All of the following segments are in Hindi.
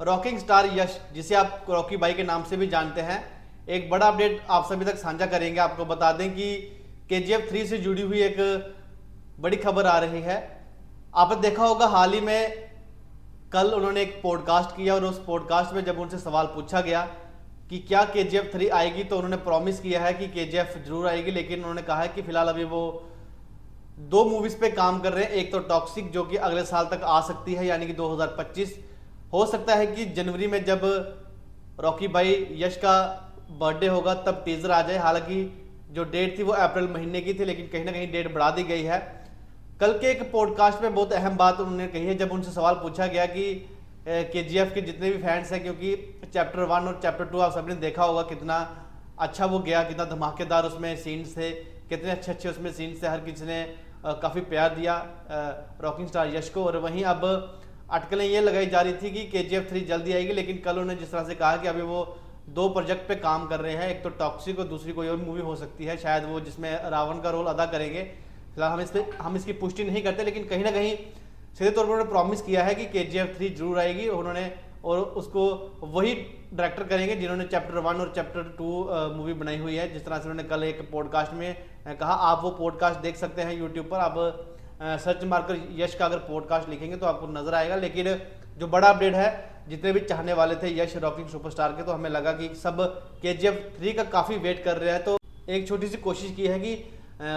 रॉकिंग स्टार यश, जिसे आप रॉकी भाई के नाम से भी जानते हैं, एक बड़ा अपडेट आप सभी तक साझा करेंगे। आपको बता दें कि KGF 3 से जुड़ी हुई एक बड़ी खबर आ रही है। आपने देखा होगा हाल ही में कल उन्होंने एक पॉडकास्ट किया और उस पॉडकास्ट में जब उनसे सवाल पूछा गया कि क्या KGF 3 आएगी, तो उन्होंने प्रॉमिस किया है कि KGF जरूर आएगी, लेकिन उन्होंने कहा है कि फिलहाल अभी वो दो मूवीज पे काम कर रहे हैं। एक तो टॉक्सिक, जो कि अगले साल तक आ सकती है, यानी कि 2025। हो सकता है कि जनवरी में जब रॉकी भाई यश का बर्थडे होगा तब टीजर आ जाए। हालांकि जो डेट थी वो अप्रैल महीने की थी, लेकिन कहीं ना कहीं डेट बढ़ा दी गई है। कल के एक पॉडकास्ट में बहुत अहम बात उन्होंने कही है, जब उनसे सवाल पूछा गया कि KGF के जितने भी फैंस हैं, क्योंकि चैप्टर 1 और चैप्टर 2 आप सबने देखा होगा कितना अच्छा वो गया, कितना धमाकेदार उसमें सीन्स थे, कितने अच्छे अच्छे उसमें सीन्स थे। हर किसी ने काफ़ी प्यार दिया रॉकिंग स्टार यश को। और वहीं अब अटकलें ये लगाई जा रही थी कि KGF 3 जल्दी आएगी, लेकिन कल उन्होंने जिस तरह से कहा कि अभी वो दो प्रोजेक्ट पे काम कर रहे हैं, एक तो टॉक्सिक और दूसरी कोई और मूवी हो सकती है, शायद वो जिसमें रावण का रोल अदा करेंगे। फिलहाल हम इसकी पुष्टि नहीं करते, लेकिन कहीं ना कहीं सीधे तौर पर उन्होंने प्रॉमिस किया है कि KGF 3 जरूर आएगी। उन्होंने और उसको वही डायरेक्टर करेंगे जिन्होंने चैप्टर 1 और चैप्टर 2 मूवी बनाई हुई है। जिस तरह से उन्होंने कल एक पॉडकास्ट में कहा, आप वो पॉडकास्ट देख सकते हैं यूट्यूब पर। आप सर्च मारकर यश का अगर पॉडकास्ट लिखेंगे तो आपको नजर आएगा। लेकिन जो बड़ा अपडेट है, जितने भी चाहने वाले थे यश रॉकिंग सुपरस्टार के, तो हमें लगा कि सब KGF 3 का काफ़ी वेट कर रहे हैं। तो एक छोटी सी कोशिश की है कि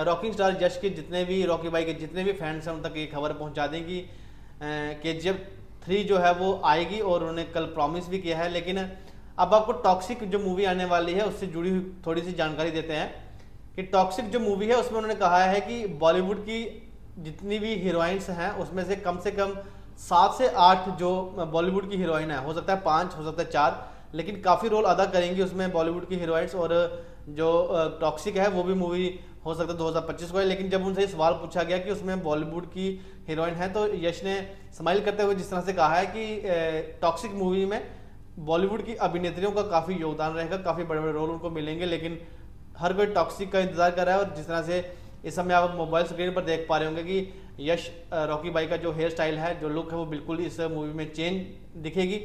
रॉकिंग स्टार यश के जितने भी, रॉकी भाई के जितने भी फैंस हैं, उन तक ये खबर पहुंचा दें कि KGF 3 जो है वो आएगी, और उन्होंने कल प्रॉमिस भी किया है। लेकिन अब आपको टॉक्सिक जो मूवी आने वाली है उससे जुड़ी हुई थोड़ी सी जानकारी देते हैं कि टॉक्सिक जो मूवी है उसमें उन्होंने कहा है कि बॉलीवुड की जितनी भी हीरोइंस हैं उसमें से कम 7 से 8 जो बॉलीवुड की हीरोइन है, हो सकता है 5, हो सकता है 4, लेकिन काफ़ी रोल अदा करेंगी उसमें बॉलीवुड की हीरोइंस। और जो टॉक्सिक है वो भी मूवी हो सकता है 2025 को है। लेकिन जब उनसे सवाल पूछा गया कि उसमें बॉलीवुड की हीरोइन है, तो यश ने स्माइल करते हुए जिस तरह से कहा है कि टॉक्सिक मूवी में बॉलीवुड की अभिनेत्रियों का काफ़ी योगदान रहेगा, काफ़ी बड़े बड़े रोल उनको मिलेंगे। लेकिन हर कोई टॉक्सिक का इंतजार कर रहा है। और जिस तरह से इस समय आप मोबाइल स्क्रीन पर देख पा रहे होंगे कि यश रॉकी भाई का जो हेयर स्टाइल है, जो लुक है, वो बिल्कुल इस मूवी में चेंज दिखेगी।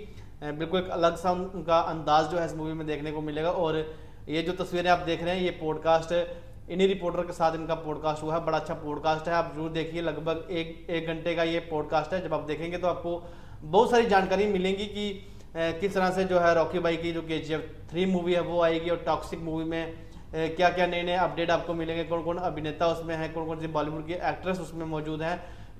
बिल्कुल एक अलग सा उनका अंदाज जो है इस मूवी में देखने को मिलेगा। और ये जो तस्वीरें आप देख रहे हैं, ये पॉडकास्ट इन्हीं रिपोर्टर के साथ इनका पॉडकास्ट हुआ है। बड़ा अच्छा पॉडकास्ट है, आप जरूर देखिए। लगभग एक घंटे का ये पॉडकास्ट है। जब आप देखेंगे तो आपको बहुत सारी जानकारी मिलेंगी कि किस तरह से जो है रॉकी भाई की जो KGF 3 मूवी है वो आएगी, और टॉक्सिक मूवी में क्या क्या नए नए अपडेट आपको मिलेंगे, कौन कौन अभिनेता उसमें है, कौन कौन सी बॉलीवुड की एक्ट्रेस उसमें मौजूद है।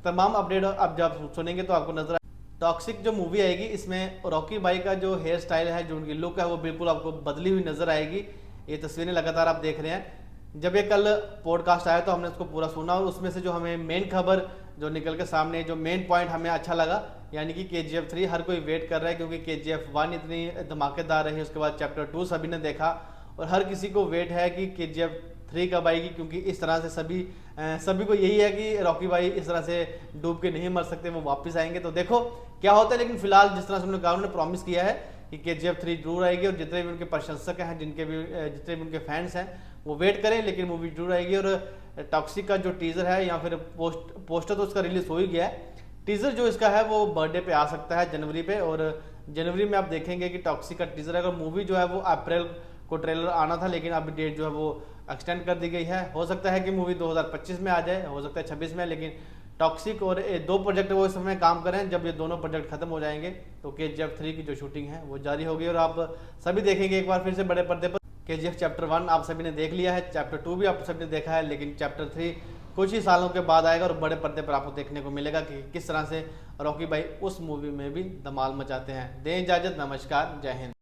तमाम अपडेट आप जब सुनेंगे तो आपको नजर टॉक्सिक जो मूवी आएगी, इसमें रॉकी भाई का जो हेयर स्टाइल है, जो उनकी लुक है, वो बिल्कुल आपको बदली हुई नजर आएगी। ये तस्वीरें लगातार आप देख रहे हैं। जब ये कल पॉडकास्ट आया तो हमने उसको पूरा सुना, और उसमें से जो हमें मेन खबर जो निकल के सामने, जो मेन पॉइंट हमें अच्छा लगा, यानी कि KGF 3 हर कोई वेट कर रहा है, क्योंकि KGF 1 इतनी धमाकेदार रही, उसके बाद चैप्टर 2 सभी ने देखा, और हर किसी को वेट है कि KGF 3 कब आएगी। क्योंकि इस तरह से सभी को यही है कि रॉकी भाई इस तरह से डूब के नहीं मर सकते, वो वापस आएंगे। तो देखो क्या होता है। लेकिन फिलहाल जिस तरह से उन्होंने कहा, उन्होंने प्रॉमिस किया है कि KGF 3 जरूर आएगी, और जितने भी उनके प्रशंसक हैं, जितने भी उनके फैंस हैं, वो वेट करें, लेकिन मूवी जरूर आएगी। और टॉक्सिक का जो टीजर है या फिर पोस्टर तो उसका रिलीज हो ही गया है। टीजर जो इसका है वो बर्थडे पे आ सकता है, जनवरी पे, और जनवरी में आप देखेंगे कि टॉक्सिक का टीजर है। अगर मूवी जो है वो अप्रैल को ट्रेलर आना था, लेकिन अभी डेट जो है वो एक्सटेंड कर दी गई है। हो सकता है कि मूवी 2025 में आ जाए, हो सकता है 26 में, लेकिन टॉक्सिक और दो प्रोजेक्ट वो इस समय काम कर रहे हैं। जब ये दोनों प्रोजेक्ट खत्म हो जाएंगे तो KGF 3 की जो शूटिंग है वो जारी होगी, और आप सभी देखेंगे एक बार फिर से बड़े पर्दे पर। KGF चैप्टर 1 आप सभी ने देख लिया है, चैप्टर 2 भी आप सभी ने देखा है, लेकिन चैप्टर 3 कुछ ही सालों के बाद आएगा, और बड़े पर्दे पर आपको देखने को मिलेगा कि किस तरह से रॉकी भाई उस मूवी में भी धमाल मचाते हैं। दें इजाजत, नमस्कार, जय हिंद।